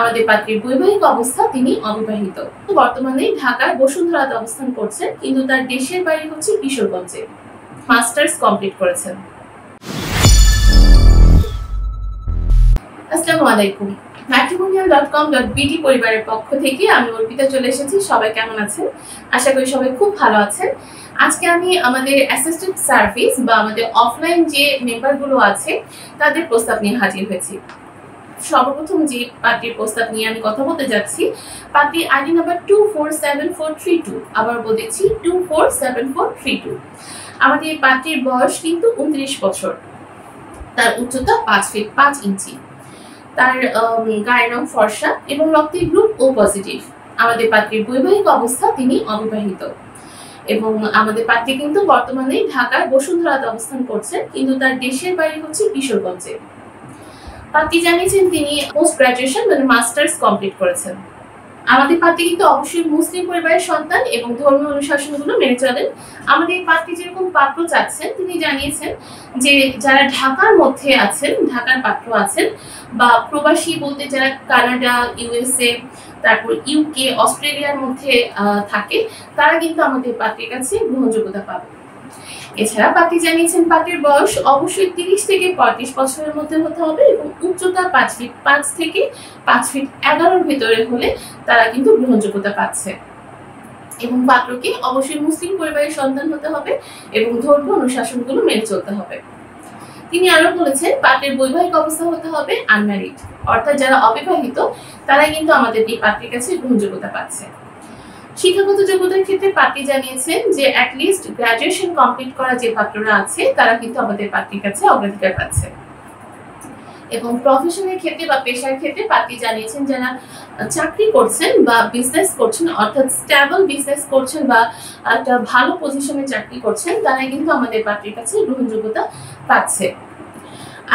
আমাদের পাত্রীর বৈবাহিক অবস্থা তিনি অবিবাহিত। বর্তমানে ঢাকার বসুন্ধরাতে অবস্থান করছেন, কিন্তু তার দেশের বাড়ি হচ্ছে কিশোরগঞ্জে। মাস্টার্স কমপ্লিট করেছেন। আসসালামু আলাইকুম। matrimonial.com.bd পরিবারের পক্ষ থেকে আমি অর্পিতা চলে এসেছি। সবাই কেমন আছেন? আশা করি সবাই খুব ভালো আছেন। আজকে আমি আমাদের অ্যাসিস্ট্যান্ট সার্ভিস বা আমাদের অফলাইন যে মেম্বারগুলো আছে তাদের প্রস্তাব নিয়ে হাজির হয়েছি। সর্বপ্রথম যে পাত্রীর প্রস্তাব নিয়ে আমি কথা বলতে যাচ্ছি, পাত্রীর আইডি নাম্বার 247432। আবার বলেছি 247432। আমাদের এই পাত্রীর বয়স কিন্তু 29 বছর। তার উচ্চতা 5 ফিট 5 ইঞ্চি। তার গায়ের রং ফর্সা এবং রক্তের গ্রুপ ও পজিটিভ। আমাদের পাত্রীর বৈবাহিক অবস্থা তিনি অবিবাহিত এবং আমাদের পাত্রী কিন্তু বর্তমানে ঢাকার বসুন্ধরাতে অবস্থান করছেন, কিন্তু তার দেশের বাড়ি হচ্ছে কিশোরগঞ্জে। পাত্রী জানিয়েছেন তিনি পোস্ট গ্রাজুয়েশন মানে মাস্টার্স কমপ্লিট করেছেন। আমাদের পাত্রী কিন্তু অবশ্যই মুসলিম পরিবারের সন্তান এবং ধর্মীয় অনুশাসনগুলো মেনে চলেন। আমাদের পাত্রী যেরকম পাত্র চাচ্ছেন তিনি জানিয়েছেন যে যারা ঢাকার মধ্যে আছেন, ঢাকার পাত্র আছেন বা প্রবাসী বলতে যারা কানাডা, ইউএসএ, তারপর ইউকে, অস্ট্রেলিয়ার মধ্যে থাকে, তারা কিন্তু আমাদের পাত্রীর কাছে গ্রহণযোগ্যতা পাবে। এছাড়া পাত্রী জানিয়েছেন পাত্রীর বয়স অবশ্যই 30 থেকে 35 বছরের মধ্যে হতে হবে এবং উচ্চতা 5 ফিট 5 থেকে 5 ফিট 11 ভিতরে হলে তারা কিন্তু গ্রহণযোগ্যতা পাচ্ছে। এবং পাত্রকে অবশ্যই মুসলিম পরিবারের সন্তান হতে হবে এবং ধর্মীয় অনুশাসনগুলো মেনে চলতে হবে। তিনি আরো বলেছেন পাত্রের বৈবাহিক অবস্থা হতে হবে আনম্যারিড, অর্থাৎ যারা অবিবাহিত তারাই কিন্তু আমাদের এই পাত্রীর কাছে গ্রহণযোগ্যতা পাচ্ছে। শিক্ষাগত যোগ্যতার ক্ষেত্রে পাত্রী জানিয়েছেন যে অ্যাটলিস্ট গ্রাজুয়েশন কমপ্লিট করা যে পাত্ররা আছে তারা কিন্তু আমাদের পাত্রীর কাছে অগ্রাধিকার পাচ্ছে। এবং প্রফেশনের ক্ষেত্রে বা পেশার ক্ষেত্রে পাত্রী জানিয়েছেন যারা চাকরি করছেন বা বিজনেস করছেন, অর্থাৎ স্টেবল বিজনেস করছেন বা একটা ভালো পজিশনে চাকরি করছেন, তারাই কিন্তু আমাদের পাত্রীর কাছে গ্রহণযোগ্যতা পাচ্ছে।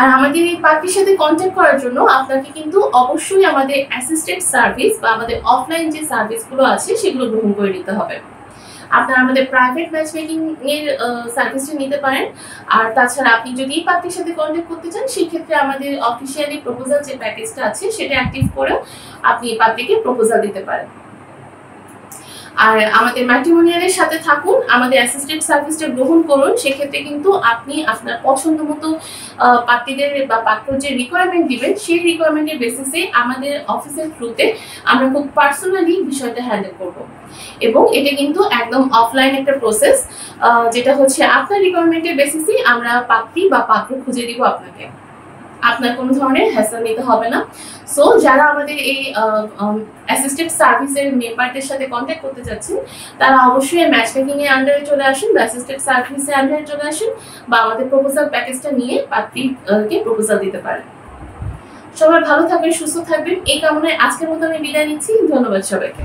আর আমাদের এই পাত্রীর সাথে কন্ট্যাক্ট করার জন্য আপনাকে কিন্তু অবশ্যই আমাদের অ্যাসিস্ট্যান্ট সার্ভিস বা আমাদের অফলাইন যে সার্ভিসগুলো আছে সেগুলো গ্রহণ করে নিতে হবে। আপনারা আমাদের প্রাইভেট ম্যাচমেকিং এর সার্ভিসটা নিতে পারেন। আর তাছাড়া আপনি যদি এই পাত্রীর সাথে কন্ট্যাক্ট করতে চান সেক্ষেত্রে আমাদের অফিসিয়ালি প্রপোজাল যে প্যাকেজটা আছে সেটা অ্যাক্টিভ করে আপনি এই পাত্রীকে প্রপোজাল দিতে পারেন। আর আমাদের ম্যাট্রিমোনিয়ালের সাথে থাকুন, আমাদের অ্যাসিস্ট্যান্ট সার্ভিসটা গ্রহণ করুন। সেক্ষেত্রে কিন্তু আপনি আপনার পছন্দ মতো পাত্রীদের বা পাত্র যে রিকোয়ারমেন্ট দিবেন সেই রিকোয়ারমেন্টের বেসিসে আমাদের অফিসের থ্রুতে আমরা খুব পার্সোনালি বিষয়টা হ্যান্ডেল করব। এবং এটা কিন্তু একদম অফলাইন একটা প্রসেস, যেটা হচ্ছে আপনার রিকোয়ারমেন্টের বেসিসে আমরা পাত্রী বা পাত্র খুঁজে দিব আপনাকে। আপনার কোনো ধরনের হ্যাসেল নিতে হবে না। সো যারা আমাদের এই অ্যাসিস্ট্যান্ট সার্ভিসের মেম্বারদের সাথে কন্ট্যাক্ট করতে যাচ্ছেন তারা অবশ্যই ম্যাচমেকিং এর আন্ডারে চলে আসেন বা অ্যাসিস্ট্যান্ট সার্ভিসের আন্ডারে চলে আসেন বা আমাদের প্রপোজাল প্যাকেজটা নিয়ে পাত্রীকে প্রপোজাল দিতে পারেন। সবাই ভালো থাকবেন, সুস্থ থাকবেন এই কামনায় আজকের মতো আমি বিদায় নিচ্ছি। ধন্যবাদ সবাইকে।